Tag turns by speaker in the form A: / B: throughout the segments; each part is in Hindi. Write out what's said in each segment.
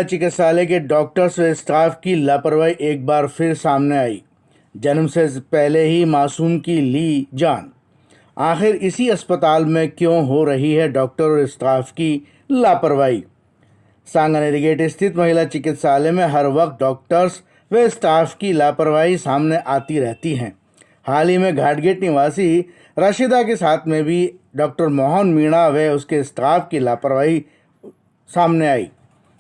A: चिकित्सालय के डॉक्टर्स व स्टाफ की लापरवाही एक बार फिर सामने आई। जन्म से पहले ही मासूम की ली जान। आखिर इसी अस्पताल में क्यों हो रही है डॉक्टर और स्टाफ की लापरवाही? सांगानेरी गेट स्थित महिला चिकित्सालय में हर वक्त डॉक्टर्स व स्टाफ की लापरवाही सामने आती रहती हैं। हाल ही में घाटगेट निवासी राशिदा के साथ में भी डॉक्टर मोहन मीणा व उसके स्टाफ की लापरवाही सामने आई।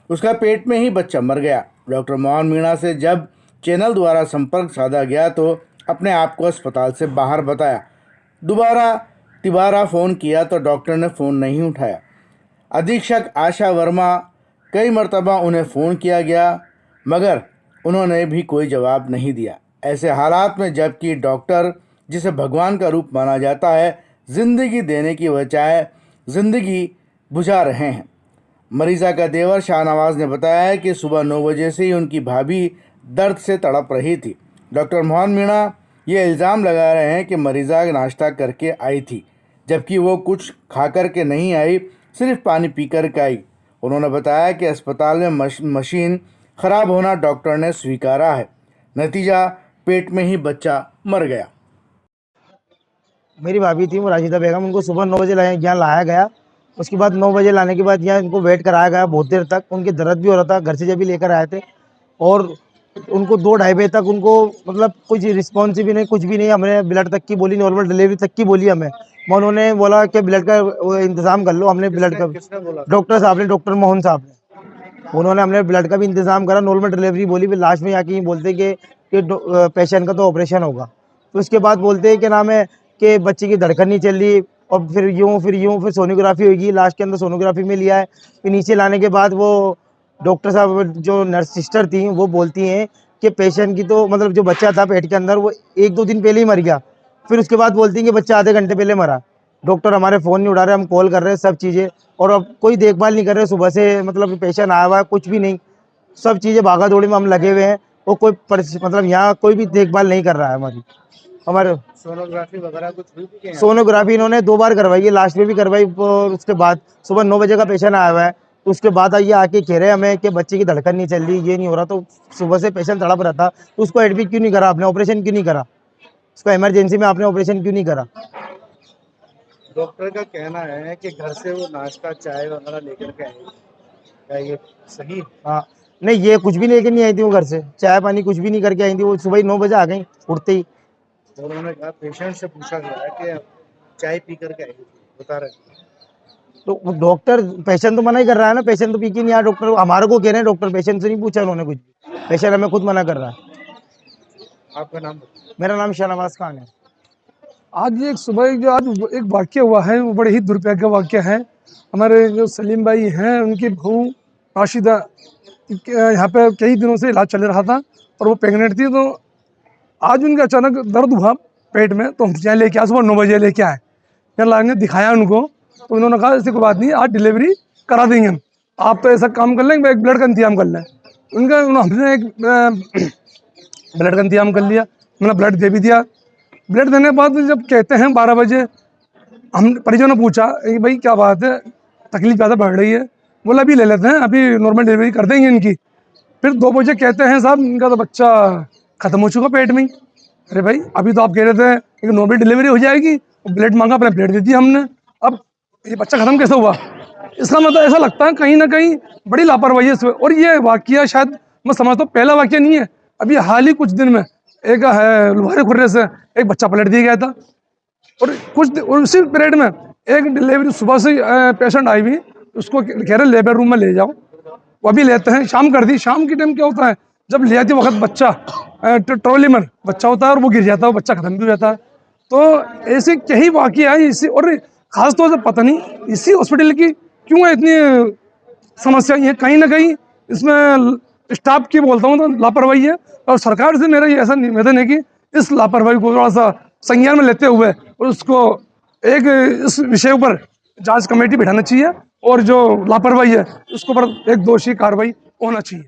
A: उसका पेट में ही बच्चा मर गया। डॉक्टर मोहन मीणा से जब चैनल द्वारा संपर्क साधा गया तो अपने आप को अस्पताल से बाहर बताया। तिबारा फ़ोन किया तो डॉक्टर ने फ़ोन नहीं उठाया। अधीक्षक आशा वर्मा कई मरतबा उन्हें फ़ोन किया गया मगर उन्होंने भी कोई जवाब नहीं दिया। ऐसे हालात में जबकि डॉक्टर जिसे भगवान का रूप माना जाता है ज़िंदगी देने की बजाय ज़िंदगी बुझा रहे हैं। मरीज़ा का देवर शाहनवाज ने बताया कि सुबह 9 बजे से ही उनकी भाभी दर्द से तड़प रही थी। डॉक्टर मोहन मीणा ये इल्ज़ाम लगा रहे हैं कि मरीज़ा नाश्ता करके आई थी जबकि वो कुछ खा कर के नहीं आई, सिर्फ पानी पी कर के आई। उन्होंने बताया कि अस्पताल में मशीन ख़राब होना डॉक्टर ने स्वीकारा है। नतीजा पेट में ही बच्चा मर गया।
B: मेरी भाभी थी वो राशिदा बेगम, उनको सुबह 9 बजे यहाँ लाया गया। उसके बाद 9 बजे लाने के बाद यहाँ इनको वेट कराया गया बहुत देर तक। उनके दर्द भी हो रहा था, घर से जब भी लेकर आए थे और उनको 2-2.5 बजे तक उनको मतलब कुछ रिस्पॉन्स भी नहीं, कुछ भी नहीं। हमने ब्लड तक की बोली, नॉर्मल डिलीवरी तक की बोली हमें। उन्होंने बोला कि ब्लड का इंतज़ाम कर लो। हमने ब्लड का डॉक्टर साहब ने, डॉक्टर मोहन साहब ने, उन्होंने हमने ब्लड का भी इंतज़ाम करा, नॉर्मल डिलीवरी बोली। फिर लास्ट में आके बोलते कि पेशेंट का तो ऑपरेशन होगा। तो उसके बाद बोलते हैं कि नाम है कि बच्चे की धड़कन नहीं चल रही और फिर सोनोग्राफी होगी। लास्ट के अंदर सोनोग्राफी में लिया है। फिर नीचे लाने के बाद वो डॉक्टर साहब, जो नर्स सिस्टर थी, वो बोलती हैं कि पेशेंट की तो मतलब जो बच्चा था पेट के अंदर वो 1-2 दिन पहले ही मर गया। फिर उसके बाद बोलती हैं कि बच्चा आधे घंटे पहले मरा। डॉक्टर हमारे फ़ोन नहीं उठा रहे, हम कॉल कर रहे हैं, सब चीज़ें, और अब कोई देखभाल नहीं कर रहे। सुबह से मतलब पेशेंट आया हुआ है, कुछ भी नहीं, सब चीज़ें भागा दौड़ी में हम लगे हुए हैं और कोई मतलब यहाँ कोई भी देखभाल नहीं कर रहा है हमारे।
A: सोनोग्राफी वगैरह कुछ हुई थी?
B: सोनोग्राफी इन्होंने 2 बार करवाई है, लास्ट में भी करवाई। और उसके बाद सुबह 9 बजे का पेशेंट आया हुआ है, तो उसके बाद ये आके कह रहे हैं हमें कि बच्चे की धड़कन नहीं चल रही, ये नहीं हो रहा। तो सुबह से पेशेंट तड़प रहा था, तो उसको एडमिट क्यों नहीं करा आपने, ऑपरेशन क्यों नहीं करा, उसका इमरजेंसी में आपने ऑपरेशन क्यों नहीं करा?
A: डॉक्टर का कहना है कि घर से वो नाश्ता चाय वगैरह लेकर के आई, क्या ये सही?
B: हाँ, नहीं, ये कुछ भी लेके नहीं आई थी। वो घर से चाय पानी कुछ भी नहीं करके आई थी। वो सुबह ही 9 बजे आ गई उठते ही।
A: उन्होंने कहा, पेशेंट से पूछा गया है कि चाय पी करके आई थी, बता रहे।
B: तो डॉक्टर, पेशेंट तो मना ही कर रहा है ना, पेशेंट तो पी के नहीं आया। डॉक्टर हमारे को कह रहे हैं, डॉक्टर पेशेंट से नहीं पूछा उन्होंने कुछ भी, पेशेंट हमें खुद मना कर रहा है।
A: आपका नाम?
B: मेरा नाम शाहनवाज खान है।
C: आज एक सुबह जो आज एक वाक्य हुआ है वो बड़े ही दुर्भाग्य का वाक्य है। हमारे जो सलीम भाई हैं उनकी बहू राशिदा यहाँ पे कई दिनों से इलाज चल रहा था और वो प्रेग्नेंट थी। तो आज उनका अचानक दर्द हुआ पेट में, तो हम यहाँ लेके आए, सुबह 9 बजे लेके आए। यहाँ लाने दिखाया उनको, तो उन्होंने कहा ऐसी कोई बात नहीं, आज डिलीवरी करा देंगे हम, आप तो ऐसा काम कर लेंगे, एक ब्लड का इंतजाम कर लें। हमने एक ब्लड का इंतजाम कर लिया, मैंने ब्लड दे भी दिया। ब्लड देने के बाद जब कहते हैं 12 बजे, हम परिजनों ने पूछा कि भाई क्या बात है, तकलीफ ज़्यादा बढ़ रही है? बोला अभी ले लेते हैं, अभी नॉर्मल डिलीवरी कर देंगे इनकी। फिर 2 बजे कहते हैं साहब इनका तो बच्चा ख़त्म हो चुका पेट में ही। अरे भाई अभी तो आप कह रहे थे कि नॉर्मल डिलीवरी हो जाएगी, ब्लड मांगा, अपने ब्लड दे दिया हमने, अब ये बच्चा ख़त्म कैसे हुआ? इसका मतलब ऐसा लगता है कहीं ना कहीं बड़ी लापरवाही है इसमें। और ये वाक़या शायद मैं समझता हूँ पहला वाक़या नहीं है। अभी हाल ही कुछ दिन में एक है लुहारे खुर्रे से एक बच्चा पलट दिया गया था, और उसी पीरियड में एक डिलीवरी सुबह से पेशेंट आई हुई, उसको कह रहे लेबर रूम में ले जाओ, वो भी लेते हैं, शाम कर दी। शाम के टाइम क्या होता है, जब ले आती वक्त बच्चा ट्रॉली में बच्चा होता है और वो गिर जाता है, वो बच्चा खत्म भी हो जाता है। तो ऐसे कई वाक़या है इसी, और ख़ास तौर से पता नहीं इसी हॉस्पिटल की क्यों इतनी समस्या है। कहीं ना कहीं इसमें स्टाफ की बोलता हूँ तो लापरवाही है, और सरकार से मेरा ये ऐसा निवेदन है कि इस लापरवाही को थोड़ा सा संज्ञान में लेते हुए और उसको एक इस विषय पर जांच कमेटी बिठाना चाहिए, और जो लापरवाही है उसके ऊपर एक दोषी कार्रवाई होना चाहिए।